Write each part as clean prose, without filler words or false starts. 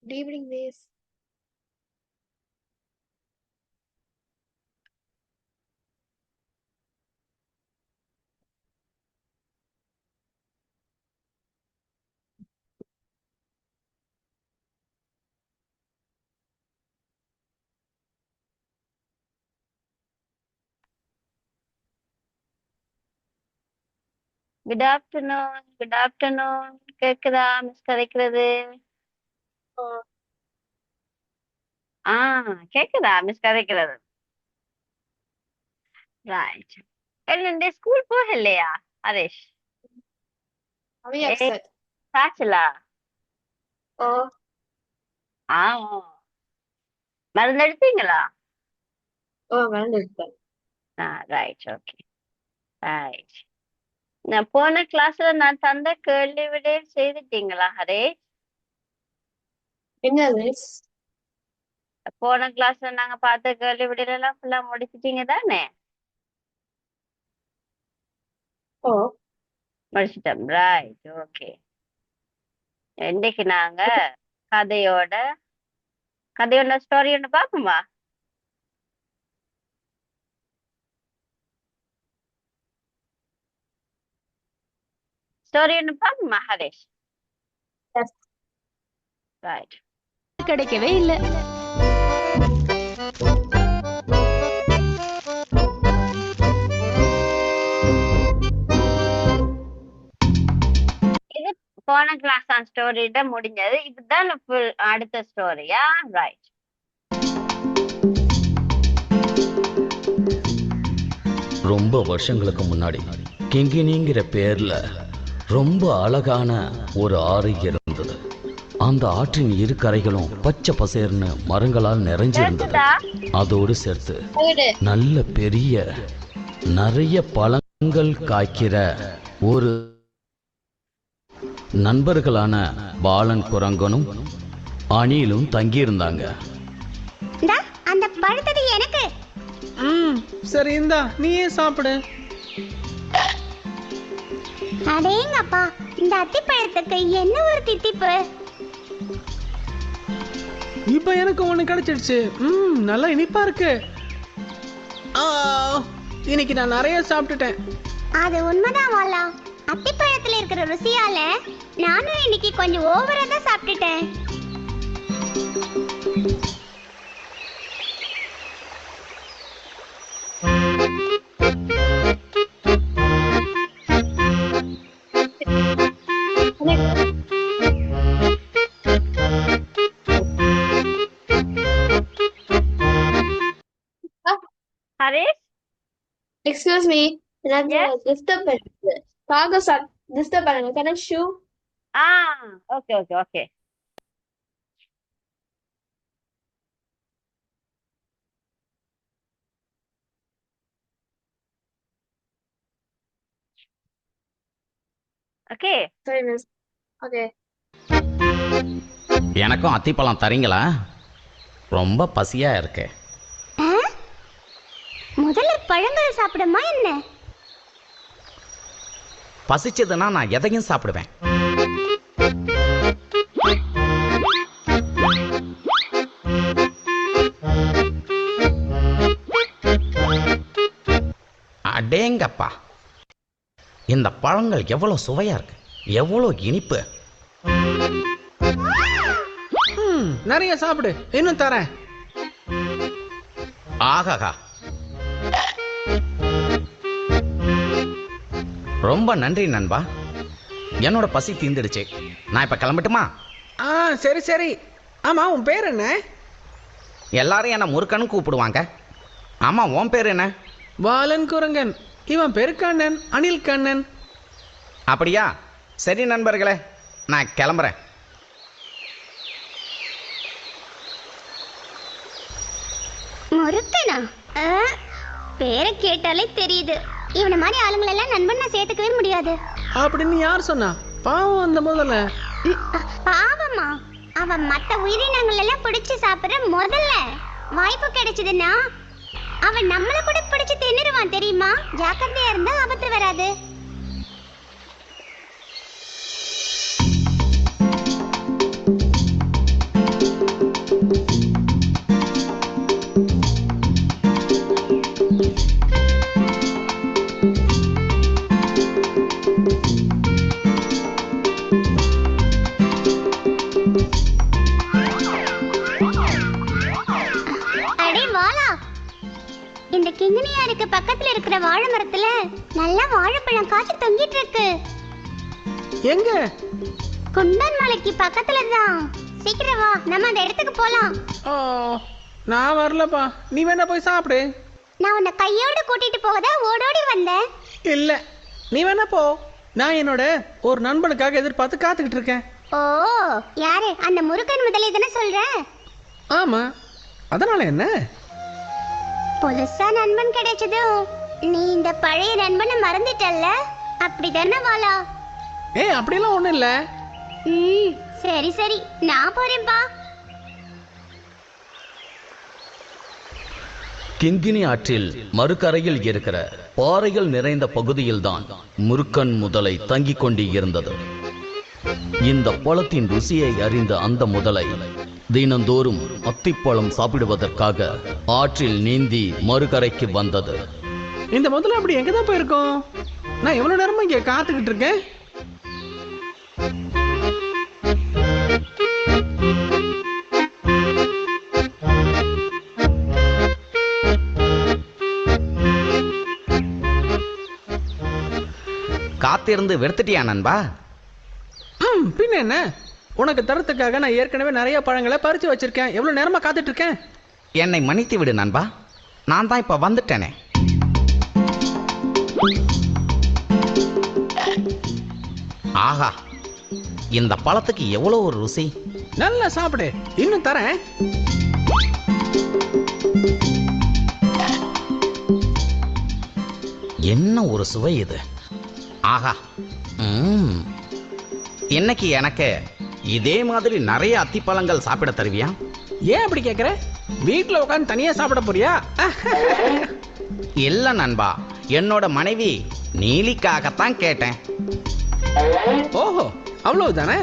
Good evening, Miss. Good afternoon, good afternoon. கேக்குதா miss கதைக்கிறது? Oh, ஆ, கேக்குதா மிஸ் கதைக்கிறது? ரைட். என்ன ஸ்கூல் போகலையா ஹரிஷ்? are we ஏய், upset? காய்ச்சலா? Oh, ஆ, மருந்து எடுத்தீங்களா? oh, wonderful. Right, okay, right. நான் போன கிளாஸ்ல நான் தந்த கேள்வி விட செய்துட்டீங்களா ஹரிஷ்? என்ன மிஸ்? போன கிளாஸ்ல நாங்க பார்த்த கேள்வி விடையெல்லாம் ஃபுல்லா முடிச்சிட்டீங்க தானே? ஓ, முடிச்சிட்டோம், ரைட், ஓகே. இன்னைக்கு நாங்க கதையோட கதையோட ஸ்டோரி ஒன்று பார்ப்போமா? ஸ்டோரி ஒன்று பார்ப்போமா ஹரிஷ்? yes. ரைட். கிடைக்கவே இல்ல. இது போன கிளாஸ் ஆன் ஸ்டோரியிட முடிஞ்சது. இதுதான் அடுத்த ஸ்டோரியா? ரைட். ரொம்ப வருஷங்களுக்கு முன்னாடி கிங்கினிங்கிற பேர்ல ரொம்ப அழகான ஒரு ஆறு இருந்தது. அந்த ஆற்றின் இரு கரைகளும் பச்சை பசேர்னு மரங்களால் நிறைஞ்சிருந்தது. அதோடு சேர்த்து நல்ல பெரிய நிறைய பழங்கள் காய்க்கிற ஒரு நண்பர்களான பாலன் குரங்கனும் அணிலும் தங்கியிருந்தாங்க. அந்த பழுத்தது எனக்கு. சரி இந்தா நீயே சாப்பிடு. அடேங்கப்பா, இந்த அத்திப்பழத்துக்கு என்ன ஒரு தித்திப்பு. இப்ப எனக்கு ஒண்ணு கிடைச்சிடுச்சு. நல்லா இனிப்பா இருக்கு. இன்னைக்கு நான் நிறைய சாப்பிட்டுட்டேன். அது உண்மைதான் வாலா. அத்திப்பழத்துல இருக்கிற ருசியால நானும் இன்னைக்கு கொஞ்சம் ஓவரா தான் சாப்பிட்டுட்டேன். Harish, Excuse me. எனக்கு Yes? டிஸ்டர்ப் பண்ணுது. காக டிஸ்டர்ப் பண்ணுங்க. Can I shoe? ஆ, okay okay okay. Okay, Sorry, miss. Okay. எனக்கும் அத்திப்பழம் தரீங்களா? ரொம்ப பசியா இருக்கு. முதல்ல பழங்கள் சாப்பிடுமா என்ன? பசிச்சதுன்னா நான் எதையும் சாப்பிடுவேன். அடேங்கப்பா, இந்த பழங்கள் எவ்வளவு சுவையா இருக்கு, எவ்வளவு இனிப்பு. நிறைய சாப்பிடு, இன்னும் தரேன். ஆகாகா, ரொம்ப நன்றி நண்பா. என்னோட பசி தீந்துடுச்சு. நான் இப்ப கிளம்பட்டுமா? சரி சரி. ஆமா, உன் பேர் என்ன? எல்லாரும் என்ன முருக்கன்னு கூப்பிடுவாங்க. ஆமா, உன் பேர் என்ன? பாலன் குரங்கன். இவன் பேரு கண்ணன், அனில் கண்ணன். அப்படியா? சரி நண்பர்களே, நான் கிளம்புறேன். முருக்கனா? பேரை கேட்டாலே தெரியுது. இவன மாதிரி ஆளுங்களெல்லாம் நண்பனா சேர்த்துக்கவே முடியாது. அப்படின்னு யார் சொன்னா? பாவம் அந்த முதல்ல. பாவமா? அவன் மத்த உயிரினங்கள் எல்லாம் பிடிச்சு சாப்பிடுற முதல்ல வாய்ப்பு கிடைச்சதுன்னா அவன் நம்மள கூட பிடிச்சு தின்னுருவான் தெரியுமா? ஜாக்கிரதையா இருந்தா ஆபத்து வராது. இந்த கிங்கினியாருக்கு பக்கத்துல இருக்கிற வாழை மரத்துல நல்லா வாழைப்பழம் காய்ச்சி தொங்கிட்டு இருக்கு. எங்க? குண்டன் மலைக்கு பக்கத்துல தான். சீக்கிரம் வா, நம்ம அந்த இடத்துக்கு போலாம். ஓ, நான் வரலப்பா. நீ வேணா போய் சாப்பிடு. நான் உன்னை கையோட கூட்டிட்டு போகதா ஓடோடி வந்தேன். இல்ல, நீ வேணா போ. நான் என்னோட ஒரு நண்பனுக்காக எதிர்பார்த்து காத்துக்கிட்டு இருக்கேன். ஓ, யாரு? அந்த முருகன் முதலே தானே சொல்ற? ஆமா, அதனால என்ன? புதுசா நண்பன் கிடைச்சதும் நீ இந்த பழைய நண்பனை மறந்துட்டல்ல? அப்படிதானே வாலா? அப்படிலாம் ஒண்ணும் இல்ல. சரி சரி, நான் போறேன்பா. கிண்கிணி ஆற்றில் மறுகரையில் இருக்கிற பாறைகள் நிறைந்த பகுதியில்தான் முருக்கன் முதலை தங்கிக் கொண்டு இருந்தது. இந்த பழத்தின் ருசியை அறிந்த அந்த முதலை தினந்தோறும் அத்திப்பழம் சாப்பிடுவதற்காக ஆற்றில் நீந்தி மறுகரைக்கு வந்தது. இந்த முதல்ல அப்படி எங்கதான் போயிருக்கோம்? நான் எவ்வளவு நேரமா இங்க காத்துக்கிட்டு இருக்கேன். காத்திருந்து வெறுத்துட்டியா நண்பா? பின்ன என்ன, உனக்கு தரத்துக்காக நான் ஏற்கனவே நிறைய பழங்களை பறிச்சு வச்சிருக்கேன். எவ்வளவு நேரமா காத்துட்டு இருக்கேன். என்னை மன்னித்து விடு நண்பா, நான் தான் இப்ப வந்துட்டேனே. ஆஹா, இந்த பழத்துக்கு எவ்வளவு ஒரு ருசி. நல்லா சாப்பிடு, இன்னும் தரேன். என்ன ஒரு சுவை இது. ஆஹா, இன்னைக்கு எனக்கு இதே மாதிரி நிறைய அத்திப்பழங்கள் சாப்பிட தருவியா? ஏன் அப்படி கேக்குற? வீட்டுல உட்காந்து தனியா சாப்பிட போறியா? இல்ல நண்பா, என்னோட மனைவி நீலிக்காகத்தான் கேட்டேன். ஓஹோ, அவ்வளவுதானே?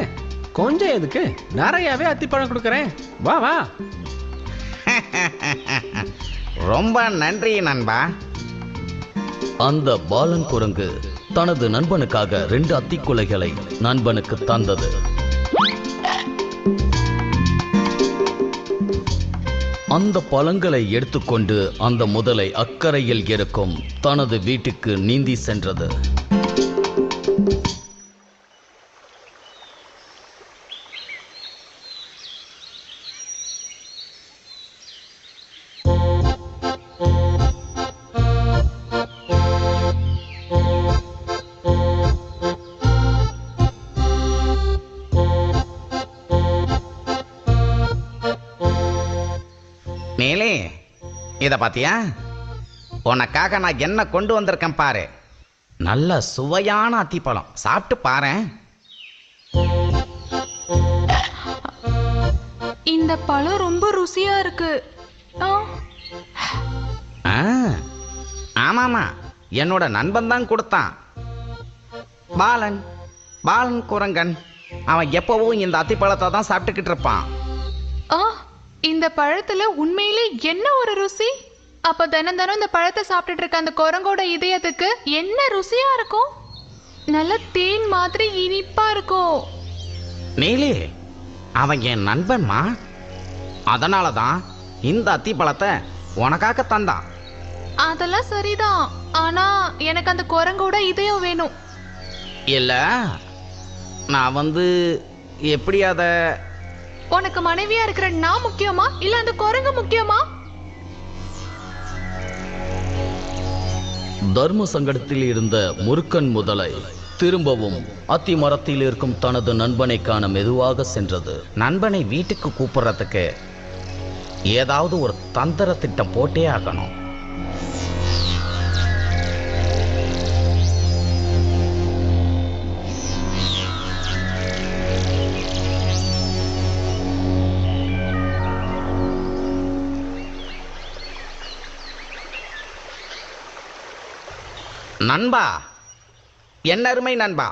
கொஞ்சம் எதுக்கு, நிறையவே அத்திப்பழம் கொடுக்கறேன். வா வா. ரொம்ப நன்றி நண்பா. அந்த பாலன் குரங்கு தனது நண்பனுக்காக 2 அத்திக்குலைகளை நண்பனுக்கு தந்தது. அந்த பழங்களை எடுத்துக்கொண்டு அந்த முதலை அக்கறையில் இருக்கும் தனது வீட்டுக்கு நீந்தி சென்றது. நீலி, இத பாத்தியா? உனக்காக நான் என்ன கொண்டு வந்திருக்கேன் பாரு. நல்ல சுவையான அத்திப்பழம், சாப்பிட்டு பாரு. இந்த பழம் ரொம்ப ருசியா இருக்கு. ஆமாமா, என்னோட நண்பன் தான் கொடுத்தான். பாலன் குரங்கன். அவன் எப்பவும் இந்த அத்திப்பழத்தை தான் சாப்பிட்டுக்கிட்டு இருப்பான். இந்த பழத்துல உண்மையிலே என்ன ஒரு ருசி? அப்ப தினம் இந்த பழத்தை சாப்பிட்டுட்டு இருக்க அந்த குரங்கோட இதயத்துக்கு என்ன ருசியா இருக்கும்? நல்ல தேன் மாதிரி இனிப்பா இருக்கும். நீலி, அவன் என் நண்பன்மா. அதனாலதான் இந்த அத்திப்பழத்தை உனக்காக தந்தான். அதெல்லாம் சரிதான், ஆனா எனக்கு அந்த குரங்கோட இதயம் வேணும். இல்ல, நான் எப்படி அத... உனக்கு மனைவியா இருக்கிற நான் முக்கியமா இல்ல அந்த குரங்கு முக்கியமா? தர்ம சங்கடத்தில் இருந்த முருக்கன் முதலை திரும்பவும் அத்தி மரத்தில் இருக்கும் தனது நண்பனை காண மெதுவாக சென்றது. நண்பனை வீட்டுக்கு கூப்பிடுறதுக்கு ஏதாவது ஒரு தந்திர திட்டம் போட்டே ஆகணும். நண்பா, என்ன அருமை நண்பா.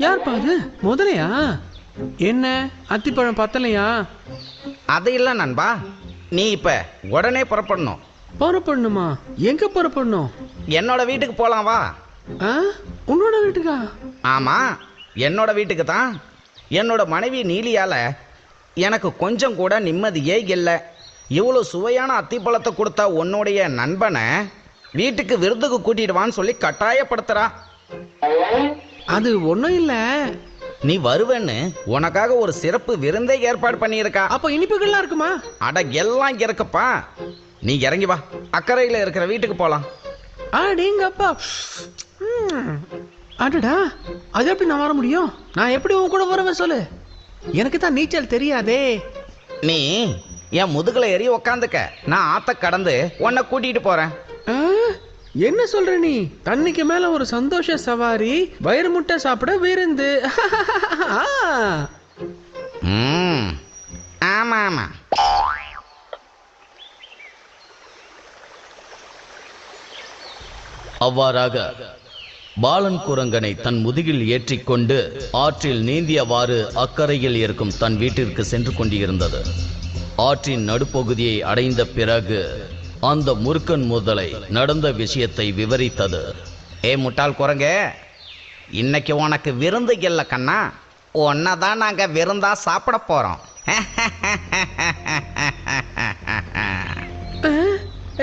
யார்ப்பா அது? முதலையா? என்ன அத்திப்பழம் பத்தலையா? அது இல்ல நண்பா, நீ இப்ப உடனே புறப்படணும். புறப்படணுமா? எங்க புறப்படணும்? என்னோட வீட்டுக்கு போலாம் வா. உன்னோட வீட்டுக்கா? ஆமா, என்னோட வீட்டுக்கு தான். என்னோட மனைவி நீலியால எனக்கு கொஞ்சம் கூட நிம்மதியே இல்லை. இவ்வளவு சுவையான அத்திப்பழத்தை கொடுத்த உன்னுடைய நண்பனை வீட்டுக்கு விருந்துக்கு கூட்டிடுவான்னு சொல்லி கட்டாயப்படுத்துறா. அது ஒண்ணும் இல்ல. நீ வருவேன்னு உனக்காக ஒரு சிறப்பு விருந்தே ஏற்பாடு பண்ணியிருக்கா. அப்ப இனிப்புகள்லாம் இருக்குமா? அட எல்லாம் இருக்குப்பா. நீ இறங்கி வா, அக்கறையில இருக்கிற வீட்டுக்கு போலாம். அடேங்கப்பா. அடடா, அது எப்படி நான் வர முடியும்? நான் எப்படி உன் கூட வருவேன் சொல்லு? எனக்கு தான் நீச்சல் தெரியாதே. நீ என் முதுகுல ஏறி உக்காந்துக்க, நான் ஆத்த கடந்து உன்னை கூட்டிட்டு போறேன். ஆ, என்ன சொல்ற நீ? தண்ணிக்கு மேல ஒரு சந்தோஷ சவாரி, வயிறு முட்டை சாப்பிட விருந்து. ஆ. ஆமா ஆமா. அவ்வாறாக பாலன் குரங்கனை தன் முதுகில் ஏற்றிக்கொண்டு ஆற்றில் நீந்தியவாறு அக்கறையில் இருக்கும் தன் வீட்டிற்கு சென்று கொண்டிருந்தது. ஆற்றின் நடுப்பகுதியை அடைந்த பிறகு அந்த முருக்கன் முதலை நடந்த விஷயத்தை விவரித்தது. ஏ முட்டாள் குரங்கே, இன்னைக்கு உனக்கு விருந்து இல்ல கண்ணா, உன்னதான் நாங்க விருந்தா சாப்பிட போறோம்.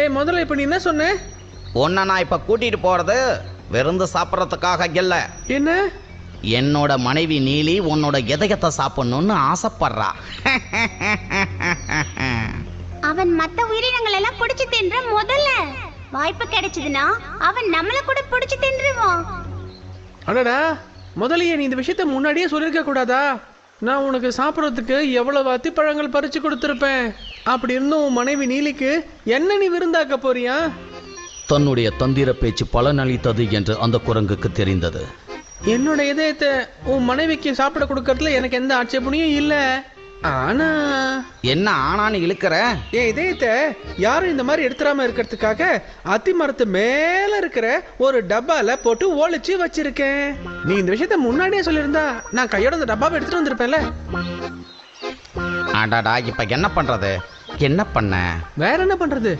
ஏய் முதல்ல இப்ப நீ என்ன சொன்ன? உன்னை நான் இப்ப கூட்டிட்டு போறது விருந்து சாப்பிடறதுக்காக இல்ல. என்ன? என்னோட மனைவி நீலி உன்னோட இதயத்தை சாப்பிடணும்னு ஆசைப்படுறா. அவன் மத்த உயிரினங்கள் எல்லாம் புடிச்சு தின்ற முதல்ல. வாய்ப்பு கிடைச்சதுன்னா அவன் நம்மள கூட புடிச்சு தின்றுவான். அடடா, முதலையே நீ இந்த விஷயத்த முன்னாடியே சொல்லிருக்க கூடாதா? நான் உனக்கு சாப்பிடறதுக்கு எவ்வளவு அத்திப்பழங்கள் பறிச்சு கொடுத்திருப்பேன். அப்படி இருந்தும் உன் மனைவி நீலிக்கு என்ன நீ விருந்தாக்க போறியா? தன்னுடைய தந்திர பேச்சு பலனளித்தது என்று அந்த குரங்குக்கு தெரிந்தது. என்னோட இதயத்தை உன் மனைவிக்கு சாப்பிட கொடுக்கறதுல எனக்கு எந்த ஆட்சேபனையும் இல்ல. ஆனா என்ன ஆனான்னு இழுக்கிற? என் இதயத்தை யாரும் இந்த மாதிரி எடுத்துடாம இருக்கிறதுக்காக அத்தி மரத்து மேல இருக்கிற ஒரு டப்பால போட்டு ஒளிச்சு வச்சிருக்கேன். நீ இந்த விஷயத்த முன்னாடியே சொல்லியிருந்தா நான் கையோட அந்த டப்பாவை எடுத்துட்டு வந்திருப்பேன்ல. அடாடா, இப்ப என்ன பண்றது? என்ன பண்ண? வேற என்ன பண்றது?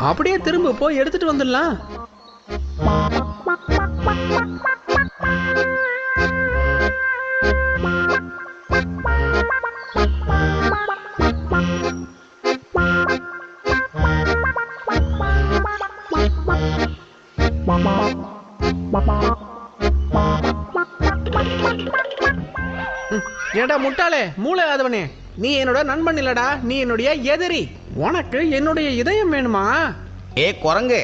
அப்படியே திரும்ப போய் எடுத்துட்டு வந்துடலாம். ஏடா முட்டாளே, மூளை ஆதவனே, நீ என்னோட நண்பன் இல்லடா, நீ என்னுடைய எதிரி. உனக்கு என்னுடைய இதயம் வேணுமா? ஏ குரங்கு,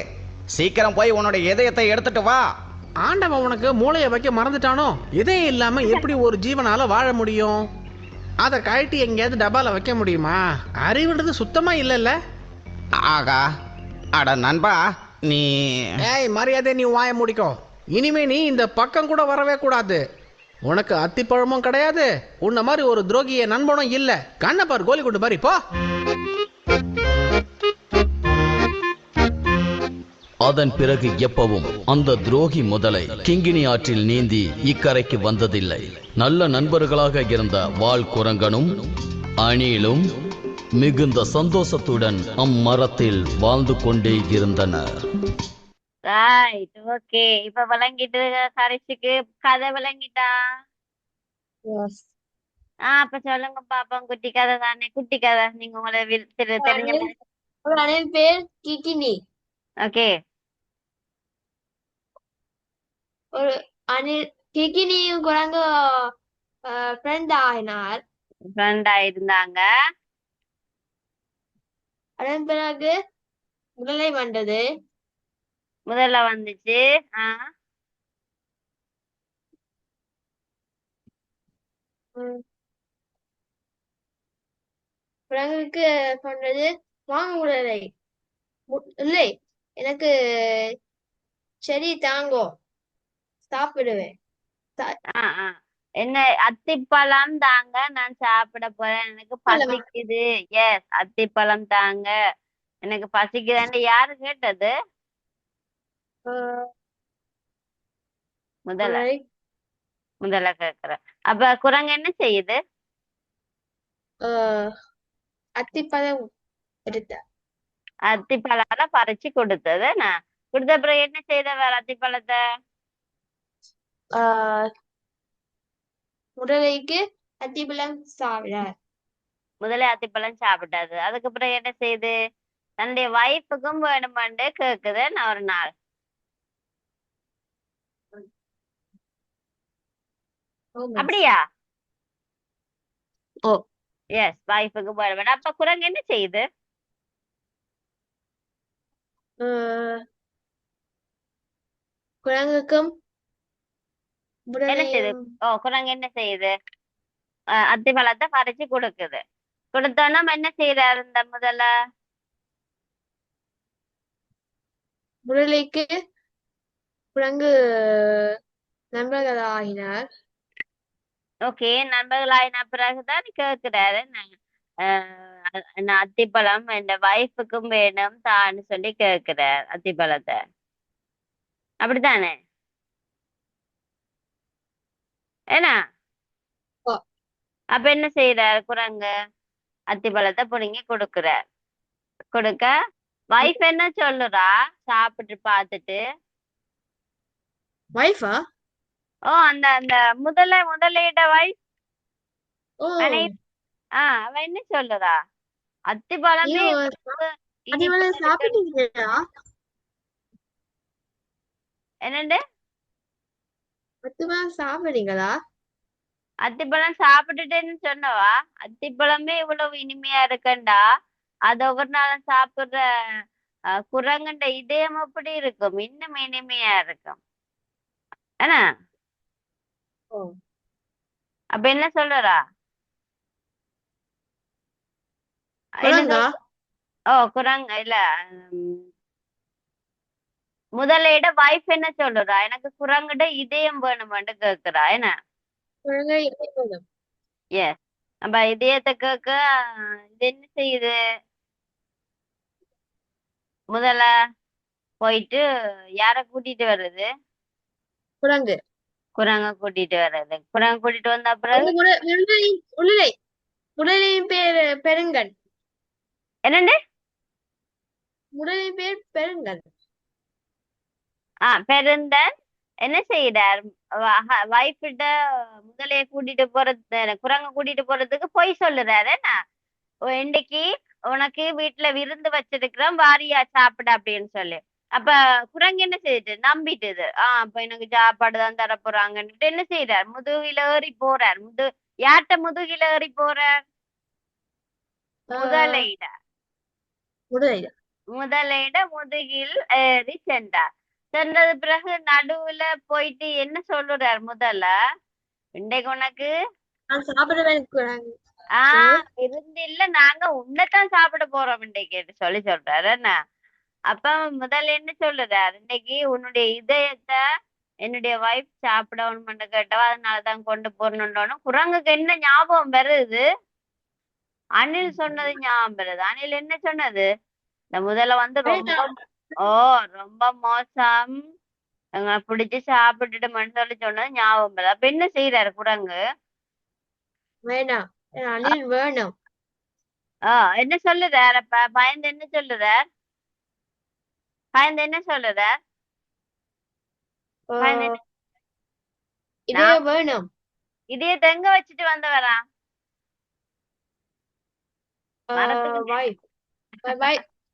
சீக்கிரம் போய் உன்னோட இதயத்தை எடுத்துட்டு வா. ஆண்டவன் உனக்கு மூளையை வைக்க மறந்துட்டானோ? இதயம் இல்லாம எப்படி ஒரு ஜீவனால வாழ முடியும்? அதை கழட்டி எங்கேயாவது டப்பால வைக்க முடியுமா? அறிவுன்றது சுத்தமா இல்லைல்ல. ஆகா, அட நண்பா, நீ ஏய் மரியாதை, நீ வாய முடிக்கோ. இனிமே நீ இந்த பக்கம் கூட வரவே கூடாது. உனக்கு அத்திப்பழமும் கிடையாது, உன்ன மாதிரி ஒரு துரோகிய நண்பனும் இல்ல. கண்ணப்பார் கோலி கொண்டு மாதிரி போ. அதன் பிறகு எப்பவும் அந்த துரோகி முதலை கிங்கினி ஆற்றில் நீந்தி இக்கரைக்கு வந்ததில்லை. நல்ல நண்பர்களாக இருந்த வால் குரங்கனும் அணிலும் மிகுந்த சந்தோஷத்துடன் அம்மரத்தில் வாழ்ந்து கொண்டே இருந்தனர். Right, okay. இப்ப விளங்கிட்டு கரிசிக்கு கதை விளங்கிட்டா? Yes. அப்ப சொல்லுங்க பாப்போம். குட்டி கதை தானே, குட்டி கதை. நீங்க உங்களை தெரிஞ்ச ஒரு அணில் பேர் கிக்கினி. ஓகே. ஒரு அணில் கிக்கினியும் குரங்கு ஃப்ரெண்ட் ஆகினார். ஃப்ரெண்டா இருந்தாங்க. அதன் பிறகு முதலை வந்தது. முதல்ல வந்துச்சு. குரங்குக்கு சொன்னது, வாங்க முதலை, இல்லை எனக்கு சரி தாங்கோ, சாப்பிடுவேன். என்ன அத்திப்பழம் தாங்க, நான் சாப்பிட போறேன், எனக்கு பசிக்குது. எஸ், அத்திப்பழம் தாங்க, எனக்கு பசிக்குதுன்னு யாரு கேட்டது? முதல்ல கேக்குற. அப்ப குரங்கு என்ன செய்யுது? அத்திப்பழம் எடுத்த அத்திப்பழம் பறிச்சு கொடுத்தது. நான் கொடுத்த அப்புறம் என்ன செய்த வேற அத்திப்பழத்தை? முதலைக்கு அத்திப்பழம் சாப்பிடார். முதலே அத்திப்பழம் சாப்பிட்டது. அதுக்கப்புறம் என்ன செய்யுது? தன்னுடைய வைஃபுக்கும் வேணுமெண்டு கேக்குது நான் ஒரு நாள். Oh, miss. அப்படியா? ஓ எஸ், வைஃபுக்கு வேணும். அப்ப குரங்கு என்ன செய்யுது? குரங்குக்கும் என்ன செய்யுது? புடலையும் குரங்கு என்ன செய்யுது? அத்திப்பழத்தை பறிச்சு கொடுக்குது. கொடுத்தோன்னா என்ன செய்யறாரு இந்த முதல்ல? புடலைக்கு குரங்கு நண்பர்கள் ஆகினார். ஓகே, நண்பர்களாயின பிறகுதான் கேக்குறாரு. நான் அத்திப்பழம் என் வைஃபுக்கும் வேணும் தான்னு சொல்லி கேக்குறார் அத்திப்பழத்தை. அப்படித்தானே? ஏன்னா ஓ. அப்ப என்ன செய்யறாரு குரங்கு? அத்திப்பழத்தை புடுங்கி கொடுக்குறார். கொடுக்க வைஃப் என்ன சொல்லுறா சாப்பிட்டு பார்த்துட்டு? வைஃபா? அந்த அந்த முதலிட வைஃப் ஓ அவ என்ன சொல்லுறா? அத்திப்பழமே ஐயோ, இவ்வளவு அது இனிப்பா இருக்கு. சாப்பிட்டீங்களா? என்னண்டு? அத்துமா சாப்பிடுறீங்களா? அத்திப்பழம் சாப்பிட்டுட்டேன்னு சொன்னவா? அத்திப்பழமே இவ்வளவு இனிமையா இருக்கண்டா, அது ஒவ்வொரு நாளும் சாப்பிடுற குரங்குண்ட இதயம் அப்படி இருக்கும், இன்னும் இனிமையா இருக்கும். என்ன ஓ அப்ப என்ன சொல்றா? என்ன குரங்கா? குரங்கு இல்ல, உம், முதலிட வைஃப் என்ன சொல்லுறா? எனக்கு குரங்குட இதயம் வேணுமென்று கேக்குறா. என்ன? குரங்கு இதயம். எஸ். நம்ம இதயத்தை கேட்க இது என்ன செய்யுது? முதல்ல போயிட்டு யார கூட்டிட்டு வர்றது? குரங்கு குரங்க கூட்டிட்டு வர்றது. குரங்கு கூட்டிட்டு வந்த பிறகு அந்த புடலையின் பேர் பெருங்கன். என்னண்டு? புடலையின் பேர் பெருங்கன். பெருந்தன் என்ன செய்யறார்? வைஃபிட்ட முதலைய கூட்டிட்டு போறது, குரங்க கூட்டிட்டு போறதுக்கு பொய் சொல்லுறாரு. என்ன? இன்னைக்கு உனக்கு வீட்டுல விருந்து வச்சிருக்கிறோம், வாரியா சாப்பிட அப்படின்னு சொல்லி. அப்ப குரங்கு என்ன செய்யுது? நம்பிட்டுது. அப்ப எனக்கு சாப்பாடு தான் தர போறாங்கன்னுட்டு என்ன செய்யறார்? முதுகில ஏறி போறார். யார்கிட்ட முதுகில ஏறி போறார்? முதலையிட. புடலையில. முதலையிட முதுகில் ஏறி சென்றார். சென்றது பிறகு நடுவுல போயிட்டு என்ன சொல்லுறார்? முதல்ல இன்றைக்கு உனக்கு நான் சாப்பிடுவேன் குரங்கு. விருந்தில்ல, நாங்க உன்னைத்தான் சாப்பிட போறோம் இன்னைக்கு சொல்லி சொல்றாரு. என்ன? அப்ப முதல்ல என்ன சொல்லுறாரு? இன்னைக்கு உன்னுடைய இதயத்தை என்னுடைய வைஃப் சாப்பிடணும்னு கேட்டவா, அதனாலதான் கொண்டு போறணும்னு. குரங்குக்கு என்ன ஞாபகம் வருது? அணில் சொன்னது ஞாபகம் வருது. அணில் என்ன சொன்னது? இந்த முதல்ல வந்து ரொம்ப மோசம், எங்களை பிடிச்சு சாப்பிட்டுட்டு சொல்லி சொன்னது ஞாபகம் வருது. அப்ப என்ன செய்யறாரு குரங்கு? வேணாம், அணில் வேணும். என்ன சொல்லுறார்? அப்ப பயந்து என்ன சொல்லுறார்? பயந்து என்ன சொல்லுறார்? பயந்து என்ன? இதயம் வேணும். இதயத்தை எங்க வச்சுட்டு வந்தவரா?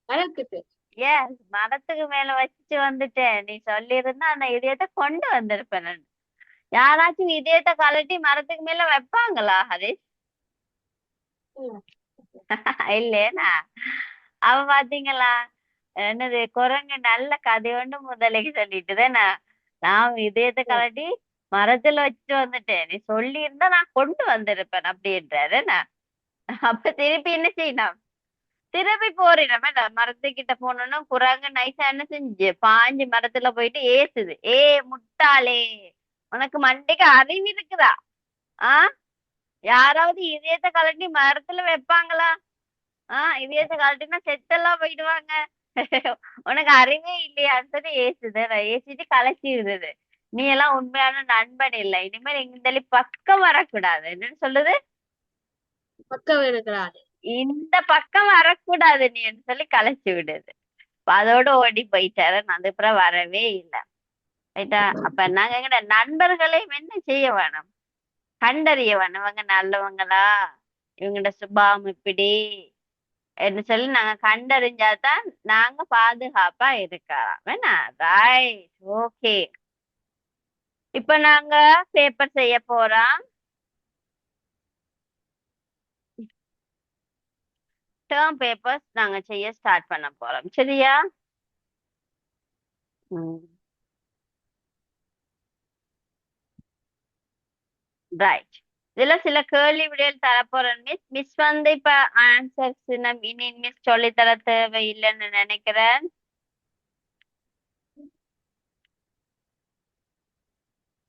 மரத்துக்கு. ஏன் மரத்துக்கு மேல வச்சுட்டு வந்துட்டேன். நீ சொல்லியிருந்தா அந்த இதயத்தை கொண்டு வந்திருப்பேன் நான். யாராச்சும் இதயத்தை கழட்டி மரத்துக்கு மேல வைப்பாங்களா ஹரிஷ்? இல்லேனா? அவ பாத்தீங்களா என்னது? குரங்கு நல்ல கதை ஒன்று முதலைக்கு சொல்லிட்டுதானே, நான் இதயத்தை கழட்டி மரத்துல வச்சுட்டு வந்துட்டேன், நீ சொல்லி இருந்தா நான் கொண்டு வந்திருப்பேன் அப்படின்றாரு. அப்ப திருப்பி என்ன செய்யணும்? திருப்பி போறிடும். மரத்துக்கிட்ட போனோம்னா குரங்கு நைஸா என்ன செஞ்சு பாஞ்சு மரத்துல போயிட்டு ஏசுது. முட்டாளே, உனக்கு மண்டைக்கு அறிவு இருக்குதா? யாராவது இதயத்தை கழட்டி மரத்துல வைப்பாங்களா? இதயத்தை கழட்டினா செத்தெல்லாம் போயிடுவாங்க. உனக்கு அறிவே இல்லையான்னு சொல்லி ஏசுது. ஏசிட்டு கலைச்சி இருந்தது. நீ எல்லாம் உண்மையான நண்பன் இல்லை, இனிமேல் இந்த பக்கம் வரக்கூடாது. என்னன்னு சொல்லுது? பக்கம் இருக்கக்கூடாது, இந்த பக்கம் வரக்கூடாது நீ சொல்லி கலைச்சு விடுது. அதோட ஓடி போயிட்டாரு. அதுக்கப்புறம் வரவே இல்லை. ரைட்டா? அப்ப நாங்க எங்கட நண்பர்களையும் என்ன செய்ய வேணும்? கண்டறிய வேணும். இவங்க நல்லவங்களா இவங்களோட சுபாவம் இப்படி என்று சொல்லி நாங்க கண்டறிஞ்சாதான் நாங்க பாதுகாப்பா இருக்கலாம் என்ன. Right, okay. இப்ப நாங்க பேப்பர் செய்ய போறோம். டேர்ம் பேப்பர்ஸ் நாங்க செய்ய ஸ்டார்ட் பண்ண போறோம், சரியா? ரைட். இதுல சில கேள்வி விடைகள் தரப்போறேன் மிஸ். மிஸ் வந்து இப்ப ஆன்சர்ஸ் இனி மிஸ் சொல்லி தர தேவையில்லைன்னு நினைக்கிறேன்.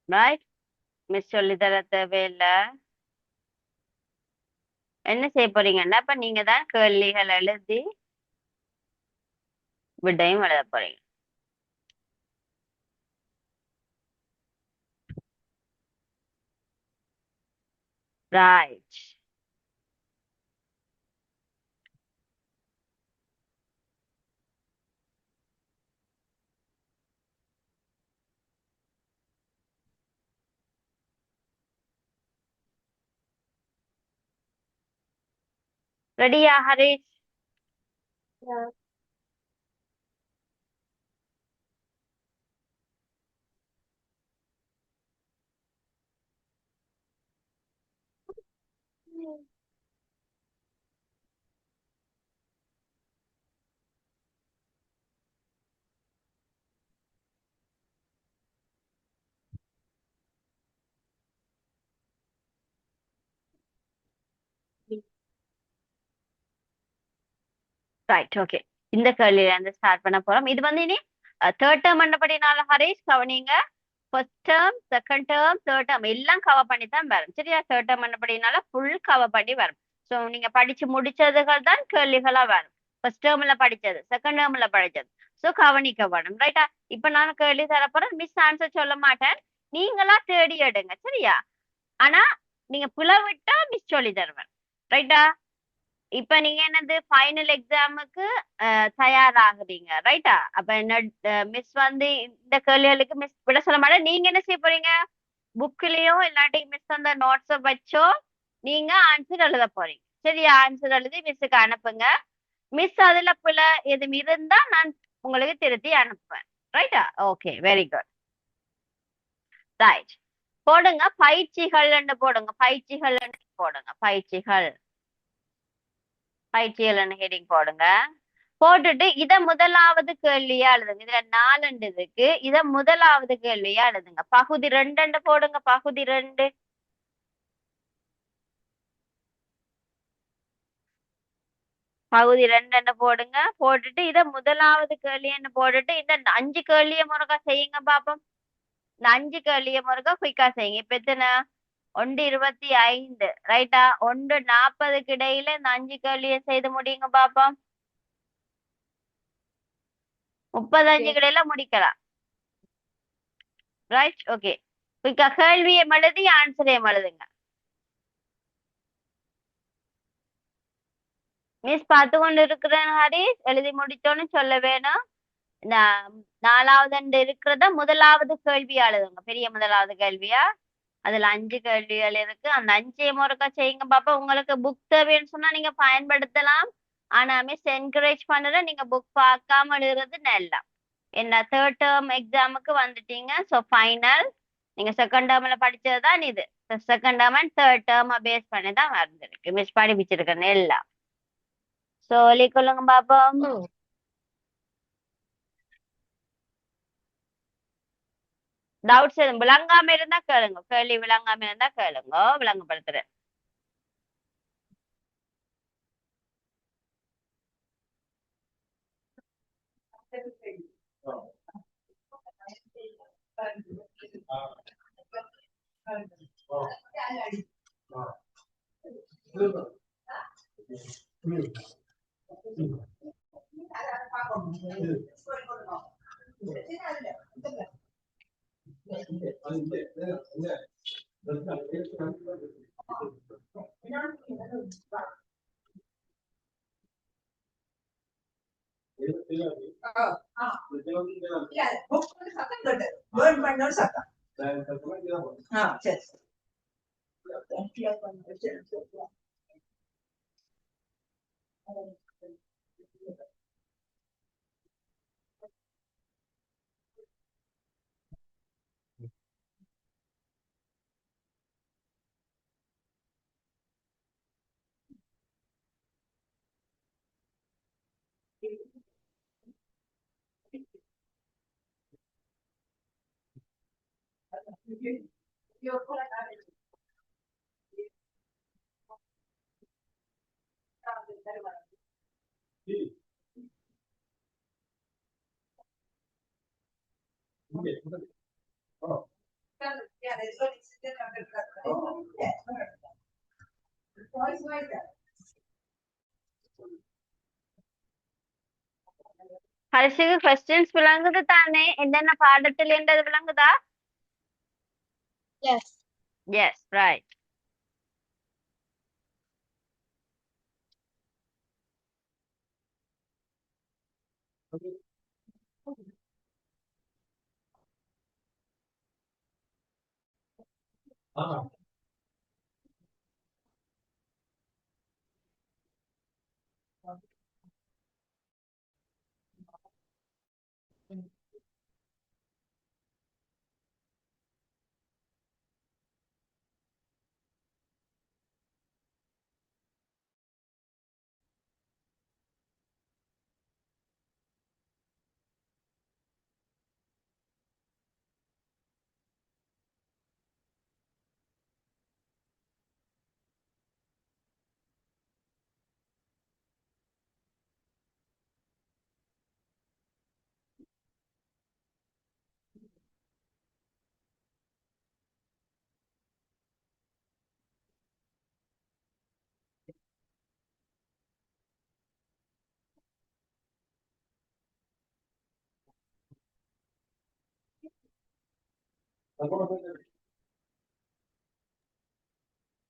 ரைட், மிஸ் சொல்லி தர தேவையில்லை. என்ன செய்ய போறீங்கன்னா இப்ப நீங்க தான் கேள்விகள் எழுதி விடையும் எழுத போறீங்க. ரைட், ரெடியா ஹரிஷ்? Right, okay. இந்த கேள்வியில இருந்து ஸ்டார்ட் பண்ண போறோம். இது வந்து இனி தேர்ட் டேர்ம் பண்ணபடினால ஹரிஷ் கவனிங்க. First term, second term, third term எல்லாம் கவர் பண்ணி தான் வரும், சரியா? தேர்ட் டேர்ம் பண்ணபடினால ஃபுல் கவர் பண்ணி வரும். ஸோ நீங்க படிச்சு முடிச்சதுகள் தான் கேள்விகளா வரும். ஃபர்ஸ்ட் டேர்ம்ல படிச்சது, செகண்ட் டேர்ம்ல படிச்சது. ஸோ கவனிக்க வேணும், ரைட்டா? இப்ப நான் கேள்வி தரப்போறேன். மிஸ் ஆன்சர் சொல்ல மாட்டேன், நீங்களா தேடி எடுங்க, சரியா? ஆனா நீங்க பிளவிட்டா மிஸ் சொல்லி தருவேன், ரைட்டா? இப்ப நீங்க என்னது ஃபைனல் எக்ஸாமுக்கு தயாராகுறீங்க, ரைட்டா? அப்ப என்ன மிஸ் வந்து இந்த கேள்விகளுக்கு மிஸ் விட சொல்ல மாட்டேன். நீங்க என்ன செய்ய போறீங்க? புக்லயோ இல்லாட்டி மிஸ் அந்த நோட்ஸ வச்சோ நீங்க ஆன்சர் எழுத போறீங்க, சரியா? ஆன்சர் எழுதி மிஸ்ஸுக்கு அனுப்புங்க. மிஸ் அதுல பிள்ளை எதுவும் இருந்தா நான் உங்களுக்கு திருத்தி அனுப்புவேன், ரைட்டா? Okay, very good. ரைட், போடுங்க பயிற்சிகள் போடுங்க, பயிற்சிகள் போடுங்க, பயிற்சிகள் பயிற்சிகள் ஹெடிங் போடுங்க. போட்டுட்டு இத முதலாவது கேள்வியா எழுதுங்க. இதுல 4 இருக்கு, இத முதலாவது கேள்வியா எழுதுங்க. பகுதி 2 போடுங்க, பகுதி 2. பகுதி 2 போடுங்க. போட்டுட்டு இத முதலாவது கேள்வின்னு போட்டுட்டு இந்த 5 கேள்விய முருகா செய்யுங்க பாப்போம். இந்த 5 கேள்விய முருகா குயிக்கா செய்யுங்க. இப்ப எத்தனை? 1:25, ரைட்டா? 1:40 இடையில இந்த 5 கேள்விய செய்து முடியுங்க பாப்போம். 35 இடையில முடிக்கலாம், ரைட்? ஓகே, குயிக்கா கேள்வியை எழுதி ஆன்சரையும் எழுதுங்க. மிஸ் பார்த்து கொண்டு இருக்கிறேன் ஹரிஷ், எழுதி முடிச்சோன்னு சொல்ல வேணும். இந்த 4வது இருக்கிறத முதலாவது கேள்வியா எழுதுங்க, பெரிய முதலாவது கேள்வியா. அதுல 5 கேள்விகள் இருக்கு, அந்த 5 ஒருக்கா செய்யுங்க பாப்பா. உங்களுக்கு புக் தேவைன்னு சொன்னா நீங்க பயன்படுத்தலாம். ஆனா மிஸ் என்கரேஜ் பண்றேன், நீங்க புக் பார்க்காம எழுதுறது நல்லா. என்ன தேர்ட் டேர்ம் எக்ஸாமுக்கு வந்துட்டீங்க, ஸோ ஃபைனல் நீங்க செகண்ட் டேர்ம்ல படிச்சது தான் இது. Second term and third term base பண்ணி தான் வந்திருக்கு, மிஸ் படிப்பிச்சிருக்கேன் எல்லாம். சொல்லிக்கொள்ளுங்க பாப்போம். டவுட்ஸ் எதுவும் விளங்காம இருந்தா கேளுங்க, கேள்வி விளங்காம இருந்தா கேளுங்க, விளங்கப்படுத்துறேன். ஹர்ஷுக்கு கொஸ்டின்ஸ் விளங்குது தானே? என்னென்ன பாடத்தில் என்றது விளங்குதா? Yes. S, right.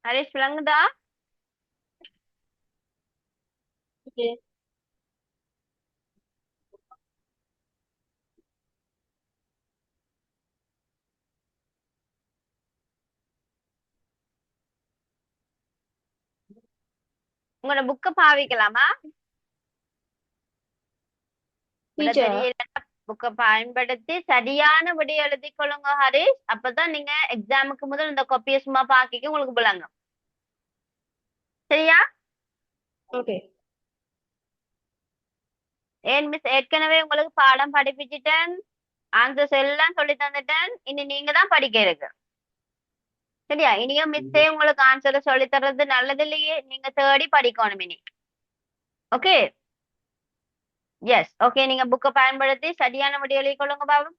ஹரிஷ் விளங்குதா? Okay. உங்களோட புக்க பாவிக்கலாமா? Teacher. புக்க பயன்படுத்தி சரியான விடை எழுதி கொள்ளுங்க ஹரிஷ். அப்பதான் நீங்க எக்ஸாமுக்கு முதல் இந்த காப்பிய சும்மா பாக்கிக்க உங்களுக்கு விளங்கும். சரியா? Okay. ஏன் மிஸ் ஏற்கனவே உங்களுக்கு பாடம் படிப்பிச்சிட்டேன், ஆன்சர்ஸ் எல்லாம் சொல்லி தந்துட்டேன். இனி நீங்க தான் படிக்க இருக்கு. சரியா? இனியும் மிஸ்ஸே உங்களுக்கு ஆன்சரை சொல்லி தர்றது நல்லது இல்லையே, நீங்க தேடி படிக்கணும் இனி. ஓகே? Yes, okay. நீங்க புக்க பயன்படுத்தி சரியான விடை எழுதி கொள்ளுங்க பாபு.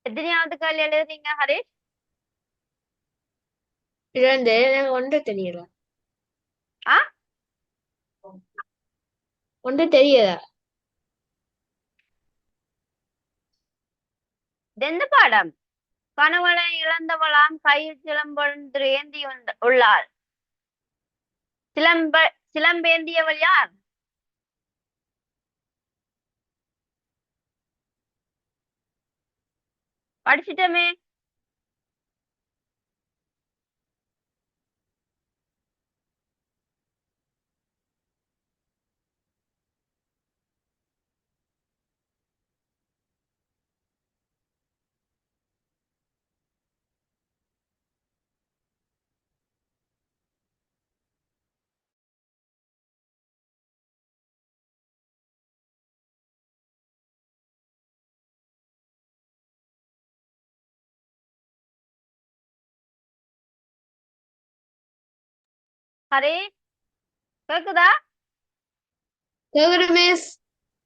எத்தனையாவது கேள்வி எழுதுறீங்க ஹரிஷ்? இது வந்து எனக்கு ஒன்று தெரியல. ஆ, ஒன்று தெரியல. இது எந்த பாடம்? கணவனை இழந்தவளாம் கையில் சிலம்பொன்று ஏந்தி உள்ளாள். சிலம்ப சிலம்பேந்தியவள் யார்? படிச்சிட்டமே. ஹரிஷ் கேக்குதா? கேக்குது மிஸ்.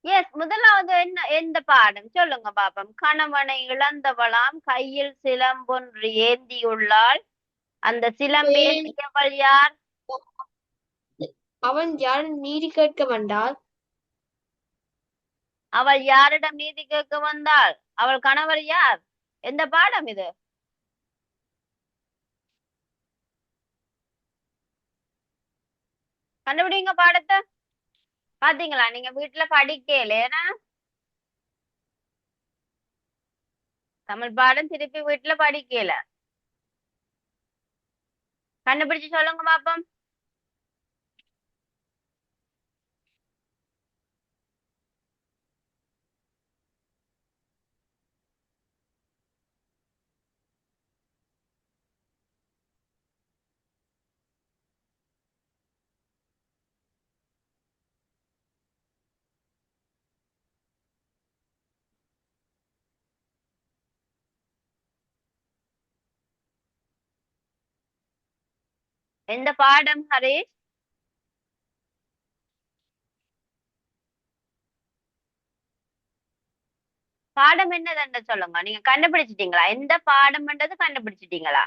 எஸ், முதலாவது என்ன எந்த பாடம் சொல்லுங்க பாப்போம். கணவனை இழந்தவளாம் கையில் சிலம்பொன்று ஏந்தியுள்ளாள். அந்த சிலம்பேந்தியவள் யார்? அவன் யாரும் நீதி கேட்க வந்தால் அவள் யாரிடம் நீதி கேட்க வந்தாள்? அவள் கணவர் யார்? எந்த பாடம் இது? கண்டுபிடிங்க பாடத்தை. பாத்தீங்களா, நீங்க வீட்டுல படிக்கல ஏன்னா தமிழ் பாடம் திருப்பி வீட்டுல படிக்கல. கண்டுபிடிச்சு சொல்லுங்க பாப்போம். எந்த பாடம் ஹரிஷ்? பாடம் என்னதுன்னு சொல்லுங்க. நீங்க கண்டுபிடிச்சிட்டீங்களா? எந்த பாடம்ன்றது கண்டுபிடிச்சிட்டீங்களா?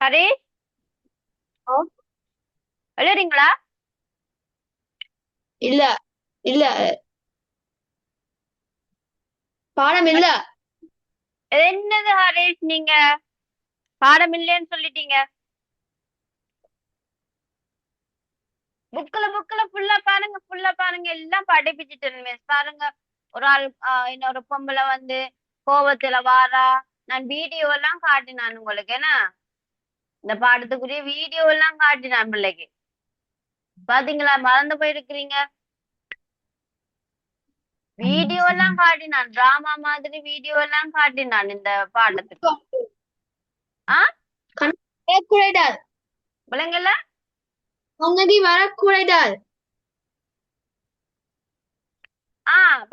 ஹரிஷ் எழுறீங்களா? இல்ல இல்ல பாடம் இல்ல. என்னது ஹரிஷ், நீங்க பாடம் இல்லைன்னு சொல்லிட்டீங்க. புக்ல ஃபுல்லா பாருங்க, ஃபுல்லா பாருங்க. எல்லாம் படிப்பிச்சுட்டு மிஸ் பாருங்க. ஒரு ஆள் இன்னொரு பொம்பளை வந்து கோவத்துல வாரா. நான் வீடியோ எல்லாம் காட்டினான் உங்களுக்கு. என்ன இந்த பாடத்துக்குரிய வீடியோ எல்லாம் காட்டினான் பிள்ளைக்கு. பாத்தீங்களா? மறந்து போயிருக்கிறீங்க. வீடியோ எல்லாம் காட்டினான், டிராமா மாதிரி வீடியோ எல்லாம் காட்டினான் இந்த பாடத்துக்கு. ஆ வரக்கூடாது. பிள்ளைங்கள கண்ணகி வரக்கூடாது.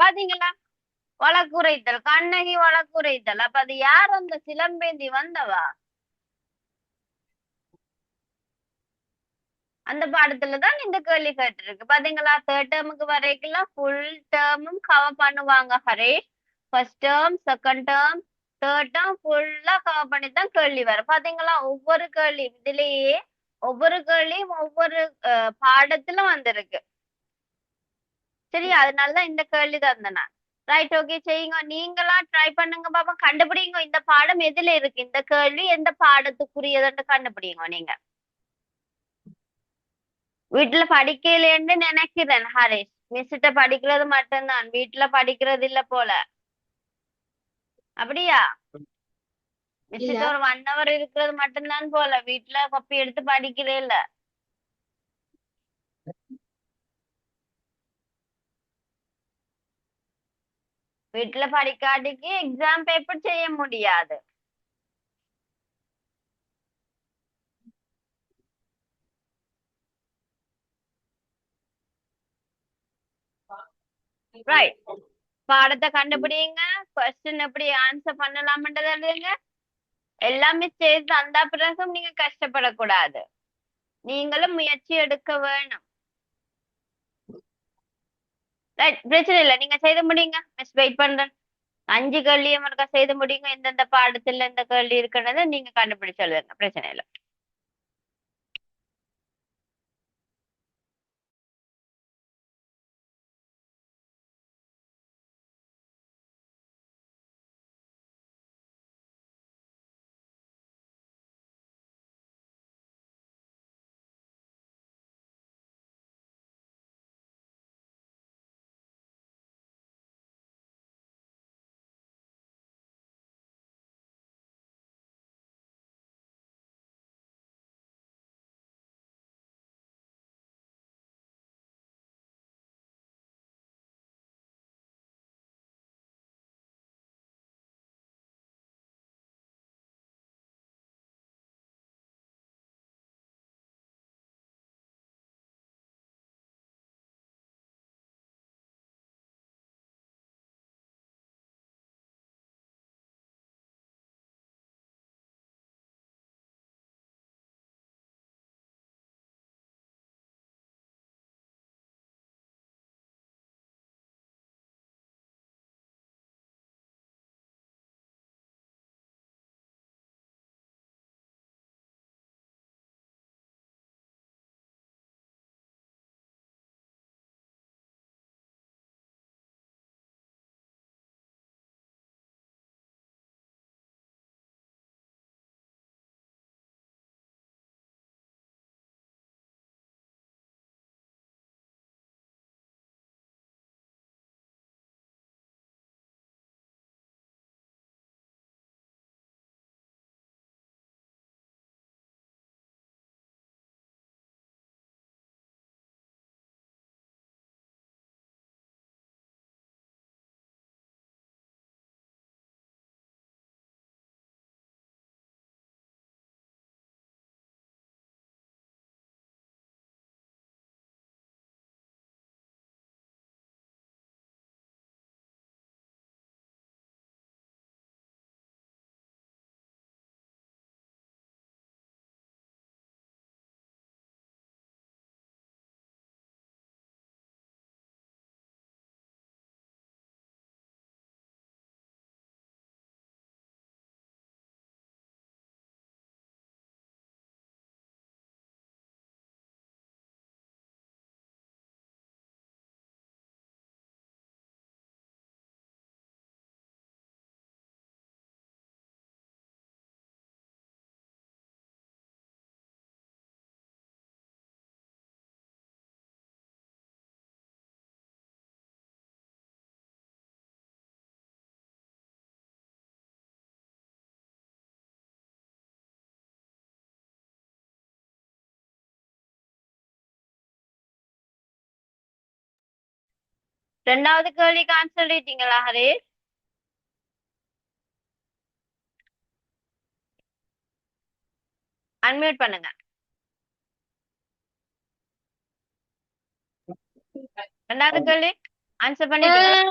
பாத்தீங்களா? வழக்குரைத்தல், கண்ணகி வழக்குரைத்தல். அப்ப அது யார்? அந்த சிலம்பேந்தி வந்தவா? அந்த பாடத்துலதான் இந்த கேள்வி கேட்டிருக்கு. பாத்தீங்களா? தேர்ட் டேர்முக்கு வரைக்கும் ஃபுல் டேர்மும் கவர் பண்ணுவாங்க Haresh. First term, second term, third term ஃபுல்லா கவர் பண்ணி தான் கேள்வி வரும். பாத்தீங்களா? ஒவ்வொரு கேள்வி இதுலயே ஒவ்வொரு கேள்வியும் ஒவ்வொரு பாடத்துல வந்திருக்கு. சரி, அதனாலதான் இந்த கேள்வி தந்தேன். ரைட், ஓகே, செய்யுங்க. நீங்களா ட்ரை பண்ணுங்க பாப்பா. கண்டுபிடிங்க இந்த பாடம் எதுல இருக்கு, இந்த கேள்வி எந்த பாடத்துக்குரியதுன்னு கண்டுபிடிங்க. நீங்க வீட்டுல படிக்கலன்னு நினைக்கிறேன் ஹரிஷ். மிஸ்கிட்ட படிக்கிறது மட்டும்தான், வீட்டுல படிக்கிறது இல்ல போல. அப்படியா? மிஸ்கிட்ட ஒரு 1 hour இருக்கிறது மட்டும்தான் போல. வீட்டுல காப்பி எடுத்து படிக்கிறே இல்ல. வீட்டுல படிக்காட்டிக்கு எக்ஸாம் பேப்பர் செய்ய முடியாது. ரைட், பாடத்தை கண்டுபிடிங்க. கொஸ்டின் எப்படி ஆன்சர் பண்ணலாம்ன்றது எழுதுங்க. எல்லாமே செய்து தந்தா பிறகும் நீங்க கஷ்டப்படக்கூடாது. நீங்களும் முயற்சி எடுக்க வேணும். ரைட், பிரச்சனை இல்லை. நீங்க செய்து முடியுங்க. மிஸ் வெயிட் பண்றேன். 5 கேள்வியும் ஒருக்கா செய்து முடியுங்க. எந்தெந்த பாடத்துல இந்த கேள்வி இருக்குன்றதை நீங்க கண்டுபிடிச்சு எழுதுங்க, பிரச்சனை இல்லை. ரெண்டாவது கேள்விக்கு ஆன்சர் சொல்லிட்டீங்களா ஹரிஷ்? அன்மியூட் பண்ணுங்க. ரெண்டாவது கேள்வி ஆன்சர் பண்ணிட்டீங்களா?